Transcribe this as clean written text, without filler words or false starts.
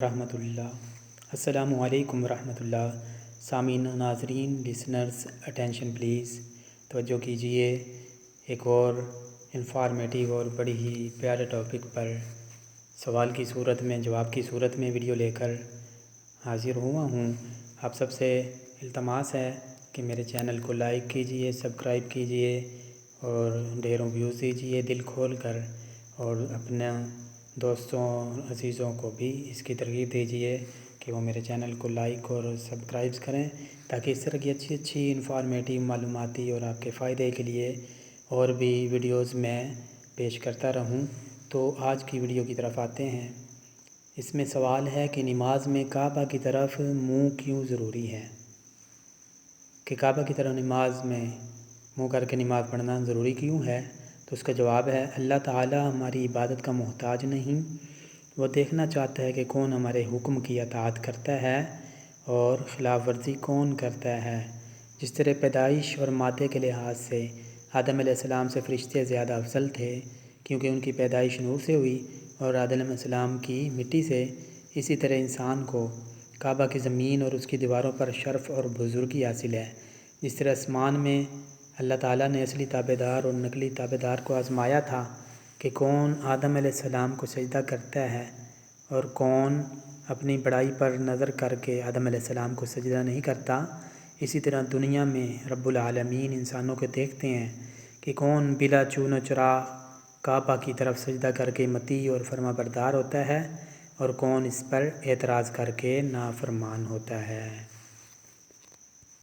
رحمۃ اللہ۔ السلام علیکم ورحمۃ اللہ۔ سامعین ناظرین لسنرز اٹینشن پلیز، توجہ کیجیے۔ ایک اور انفارمیٹیو اور بڑی ہی پیارے ٹاپک پر سوال کی صورت میں جواب کی صورت میں ویڈیو لے کر حاضر ہوا ہوں۔ آپ سب سے التماس ہے کہ میرے چینل کو لائک کیجیے، سبسکرائب کیجیے اور ڈھیروں ویوز دیجیے دل کھول کر، اور اپنے دوستوں عزیزوں کو بھی اس کی ترغیب دیجیے کہ وہ میرے چینل کو لائک اور سبسکرائب کریں، تاکہ اس طرح کی اچھی انفارمیٹیو معلوماتی اور آپ کے فائدے کے لیے اور بھی ویڈیوز میں پیش کرتا رہوں۔ تو آج کی ویڈیو کی طرف آتے ہیں۔ اس میں سوال ہے کہ نماز میں کعبہ کی طرف منہ کیوں ضروری ہے؟ کہ کعبہ کی طرف نماز میں منہ کر کے نماز پڑھنا ضروری کیوں ہے؟ تو اس کا جواب ہے، اللہ تعالیٰ ہماری عبادت کا محتاج نہیں، وہ دیکھنا چاہتا ہے کہ کون ہمارے حکم کی اطاعت کرتا ہے اور خلاف ورزی کون کرتا ہے۔ جس طرح پیدائش اور مادے کے لحاظ سے آدم علیہ السلام سے فرشتے زیادہ افضل تھے، کیونکہ ان کی پیدائش نور سے ہوئی اور آدم علیہ السلام کی مٹی سے، اسی طرح انسان کو کعبہ کی زمین اور اس کی دیواروں پر شرف اور بزرگی حاصل ہے۔ جس طرح آسمان میں اللہ تعالیٰ نے اصلی تابعدار اور نقلی تابعدار کو آزمایا تھا کہ کون آدم علیہ السلام کو سجدہ کرتا ہے اور کون اپنی بڑائی پر نظر کر کے آدم علیہ السلام کو سجدہ نہیں کرتا، اسی طرح دنیا میں رب العالمین انسانوں کو دیکھتے ہیں کہ کون بلا چون و چرا کعبہ کی طرف سجدہ کر کے مطیع اور فرما بردار ہوتا ہے اور کون اس پر اعتراض کر کے نافرمان ہوتا ہے۔